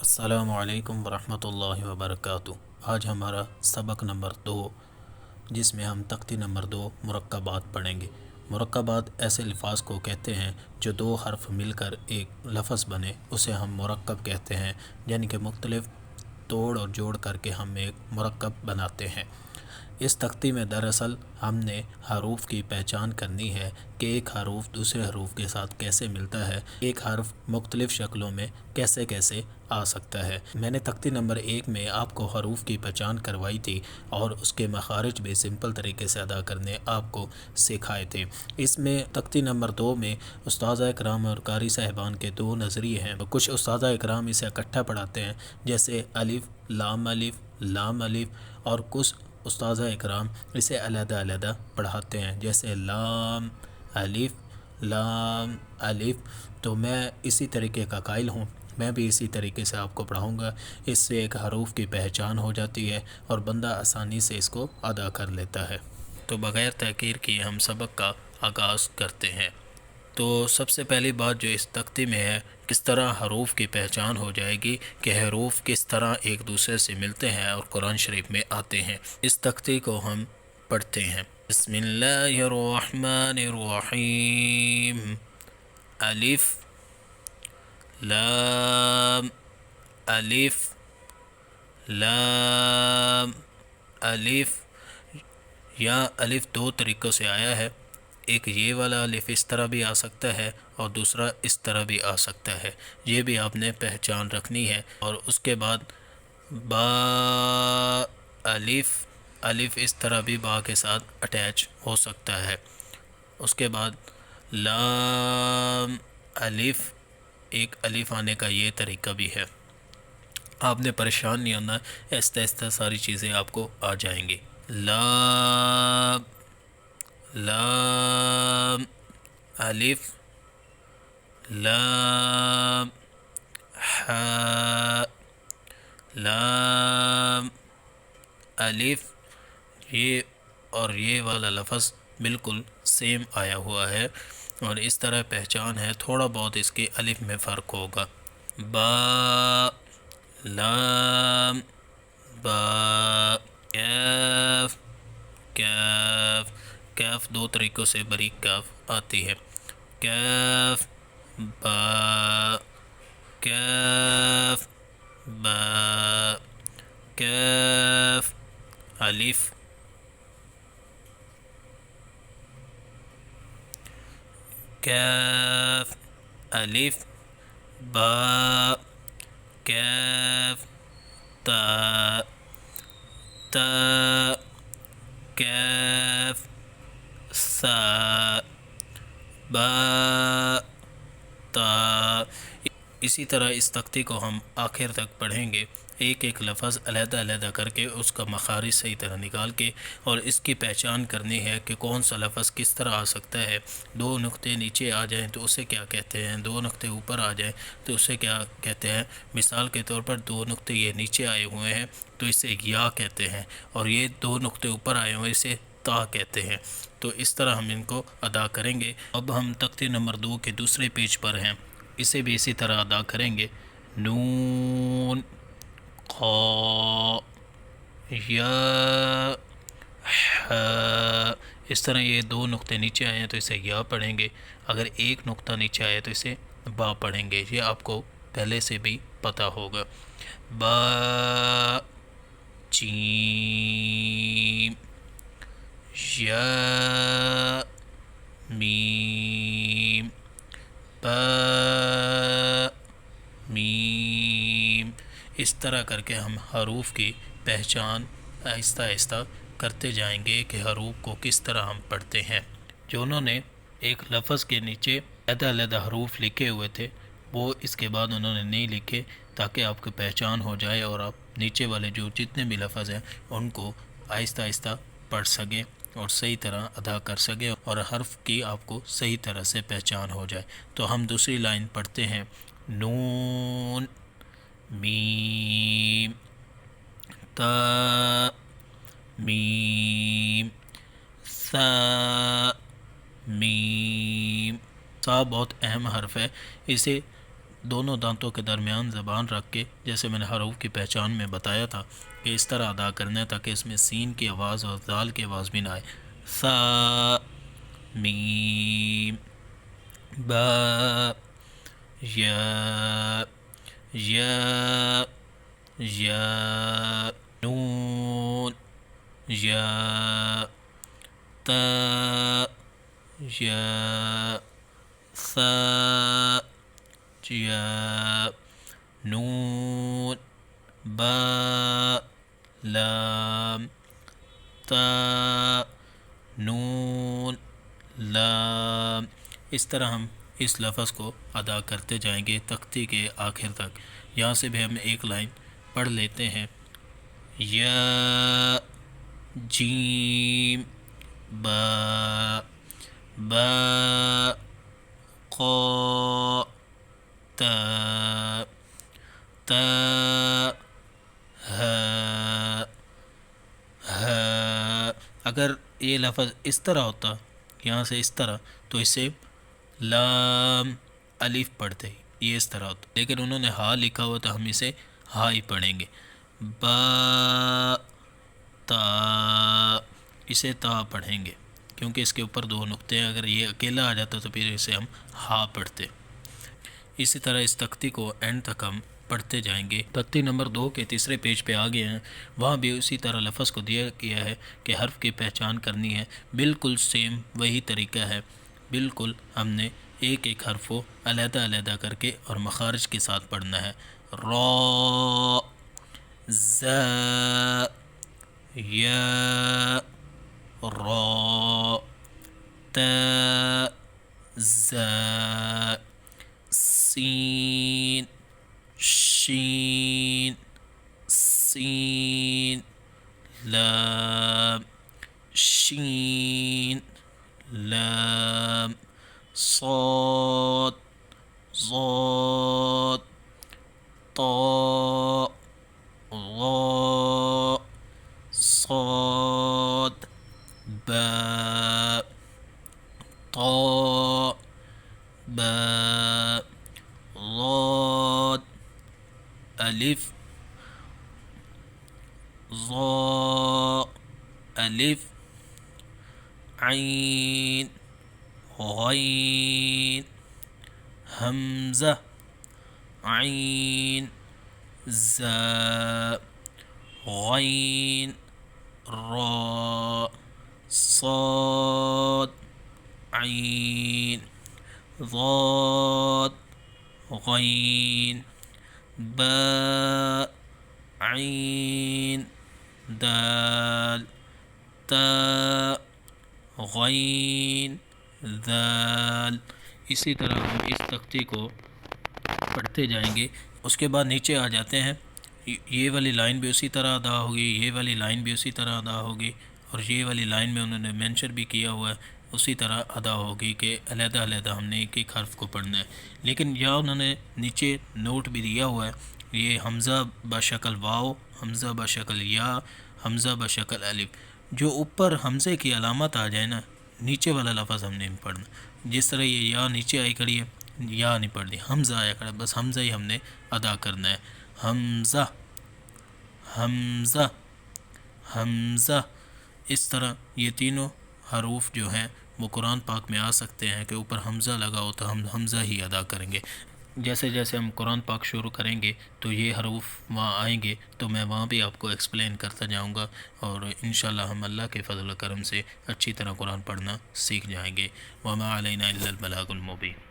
السلام علیکم ورحمۃ اللہ وبرکاتہ۔ آج ہمارا سبق نمبر 2، جس میں ہم تختی نمبر 2 مرکبات پڑھیں گے۔ مرکبات ایسے الفاظ کو کہتے ہیں جو دو حرف مل کر ایک لفظ بنے، اسے ہم مرکب کہتے ہیں، یعنی کہ مختلف توڑ اور جوڑ کر کے ہم ایک مرکب بناتے ہیں۔ اس تختی میں دراصل ہم نے حروف کی پہچان کرنی ہے کہ ایک حروف دوسرے حروف کے ساتھ کیسے ملتا ہے، ایک حرف مختلف شکلوں میں کیسے آ سکتا ہے۔ میں نے تختی نمبر 1 میں آپ کو حروف کی پہچان کروائی تھی اور اس کے مخارج بھی سمپل طریقے سے ادا کرنے آپ کو سکھائے تھے۔ اس میں تختی نمبر 2 میں استاذہ کرام اور قاری صاحبان کے دو نظریے ہیں۔ کچھ استاذہ کرام اسے اکٹھا پڑھاتے ہیں، جیسے الف لام الف، اور کچھ استاذہ اکرام اسے علیحدہ علیحدہ پڑھاتے ہیں، جیسے لام الف۔ تو میں اسی طریقے کا قائل ہوں، میں بھی اسی طریقے سے آپ کو پڑھاؤں گا۔ اس سے ایک حروف کی پہچان ہو جاتی ہے اور بندہ آسانی سے اس کو ادا کر لیتا ہے۔ تو بغیر تاخیر کیے ہم سبق کا آغاز کرتے ہیں۔ تو سب سے پہلی بات جو اس تختی میں ہے، کس طرح حروف کی پہچان ہو جائے گی کہ حروف کس طرح ایک دوسرے سے ملتے ہیں اور قرآن شریف میں آتے ہیں۔ اس تختی کو ہم پڑھتے ہیں۔ بسم اللہ الرحمن الرحیم۔ الف لام الف۔ یا الف دو طریقوں سے آیا ہے، ایک یہ والا الف اس طرح بھی آ سکتا ہے اور دوسرا اس طرح بھی آ سکتا ہے، یہ بھی آپ نے پہچان رکھنی ہے۔ اور اس کے بعد با الف اس طرح بھی با کے ساتھ اٹیچ ہو سکتا ہے۔ اس کے بعد لام الف، ایک الف آنے کا یہ طریقہ بھی ہے۔ آپ نے پریشان نہیں ہونا، آہستہ آہستہ ساری چیزیں آپ کو آ جائیں گی۔ لام الف لام لام الف، یہ اور یہ والا لفظ بالکل سیم آیا ہوا ہے اور اس طرح پہچان ہے، تھوڑا بہت اس کے الف میں فرق ہوگا۔ با لام با، کیف دو طریقوں سے باریک کیف آتی ہے، کیف با کیف الف کیف الف با کیف تا کیف سا با تا۔ اسی طرح اس تختی کو ہم آخر تک پڑھیں گے، ایک ایک لفظ علیحدہ علیحدہ کر کے اس کا مخارج صحیح طرح نکال کے، اور اس کی پہچان کرنی ہے کہ کون سا لفظ کس طرح آ سکتا ہے۔ دو نقطے نیچے آ جائیں تو اسے کیا کہتے ہیں، دو نقطے اوپر آ جائیں تو اسے کیا کہتے ہیں۔ مثال کے طور پر دو نقطے یہ نیچے آئے ہوئے ہیں تو اسے یا کہتے ہیں، اور یہ دو نقطے اوپر آئے ہوئے اسے تا کہتے ہیں۔ تو اس طرح ہم ان کو ادا کریں گے۔ اب ہم تختی نمبر 2 کے دوسرے پیج پر ہیں، اسے بھی اسی طرح ادا کریں گے۔ نون قا یا ح، اس طرح یہ دو نقطے نیچے آئے ہیں تو اسے یا پڑھیں گے، اگر ایک نقطہ نیچے آئے تو اسے با پڑھیں گے، یہ آپ کو پہلے سے بھی پتہ ہوگا۔ با جیم یا میم با میم۔ اس طرح کر کے ہم حروف کی پہچان آہستہ آہستہ کرتے جائیں گے کہ حروف کو کس طرح ہم پڑھتے ہیں۔ جو انہوں نے ایک لفظ کے نیچے علیحدہ علیحدہ حروف لکھے ہوئے تھے، وہ اس کے بعد انہوں نے نہیں لکھے، تاکہ آپ کی پہچان ہو جائے اور آپ نیچے والے جو جتنے بھی لفظ ہیں ان کو آہستہ آہستہ پڑھ سکیں اور صحیح طرح ادا کر سکیں، اور حرف کی آپ کو صحیح طرح سے پہچان ہو جائے۔ تو ہم دوسری لائن پڑھتے ہیں۔ نون میم تا میم سا میم۔ سا بہت اہم حرف ہے، اسے دونوں دانتوں کے درمیان زبان رکھ کے، جیسے میں نے حروف کی پہچان میں بتایا تھا کہ اس طرح ادا کرنا ہے تاکہ اس میں سین کی آواز اور ذال کی آواز بھی نہ آئے. ثا، میم، با، یا، یا، یا، نون، یا، تا، یا، ثا، یا، نون، با، لام، تا، نون، لام. اس طرح ہم اس لفظ کو ادا کرتے جائیں گے تختی کے آخر تک. یہاں سے بھی ہم ایک لائن پڑھ لیتے ہیں. یا، جیم، با، با، قا، تا، تا، ہا، ہا. اگر یہ لفظ اس طرح ہوتا، یہاں سے اس طرح، تو اسے لام الف پڑھتے، یہ اس طرح ہوتا، لیکن انہوں نے ہا لکھا ہوا تو ہم اسے ہا ہی پڑھیں گے. با، تا، اسے تا پڑھیں گے کیونکہ اس کے اوپر دو نقطے ہیں. اگر یہ اکیلا آ جاتا تو پھر اسے ہم ہا پڑھتے. اسی طرح اس تختی کو اینڈ تک ہم پڑھتے جائیں گے. تختی نمبر 2 کے تیسرے پیج پہ آ گئے ہیں. وہاں بھی اسی طرح لفظ کو دیا گیا ہے کہ حرف کی پہچان کرنی ہے. بالکل سیم وہی طریقہ ہے. بالکل ہم نے ایک ایک حرف کو علیحدہ علیحدہ کر کے اور مخارج کے ساتھ پڑھنا ہے. را، زا، یا، را، تا، زا، سین، شین، سین، لام، شین، لام، صاد، ضاد، طا، ظا، صاد، با، طا، با، ضاد، الف، ظا، الف، عین، غین، حمزہ، عین، زا، غین، را، صاد، عین، ضاد، غین، با، عین، دال، تا، غین، ذال. اسی طرح ہم اس تختی کو پڑھتے جائیں گے. اس کے بعد نیچے آ جاتے ہیں. یہ والی لائن بھی اسی طرح ادا ہوگی، یہ والی لائن بھی اسی طرح ادا ہوگی، اور یہ والی لائن میں انہوں نے مینشن بھی کیا ہوا ہے اسی طرح ادا ہوگی کہ علیحدہ علیحدہ ہم نے ایک ایک حرف کو پڑھنا ہے. لیکن یہاں انہوں نے نیچے نوٹ بھی دیا ہوا ہے، یہ حمزہ بشکل واو، حمزہ بشکل یا، حمزہ بشکل الف. جو اوپر حمزے کی علامت آ جائے نا، نیچے والا لفظ ہم نے نہیں پڑھنا. جس طرح یہ یا نیچے آئی کھڑی ہے، یا نہیں پڑھ دی، حمزہ آیا کھڑا ہے، بس حمزہ ہی ہم نے ادا کرنا ہے. حمزہ، حمزہ، حمزہ. اس طرح یہ تینوں حروف جو ہیں وہ قرآن پاک میں آ سکتے ہیں کہ اوپر حمزہ لگا ہو تو ہم حمزہ ہی ادا کریں گے. جیسے جیسے ہم قرآن پاک شروع کریں گے تو یہ حروف وہاں آئیں گے تو میں وہاں بھی آپ کو ایکسپلین کرتا جاؤں گا، اور انشاءاللہ ہم اللہ کے فضل و کرم سے اچھی طرح قرآن پڑھنا سیکھ جائیں گے. وما علینا الا البلاغ المبین.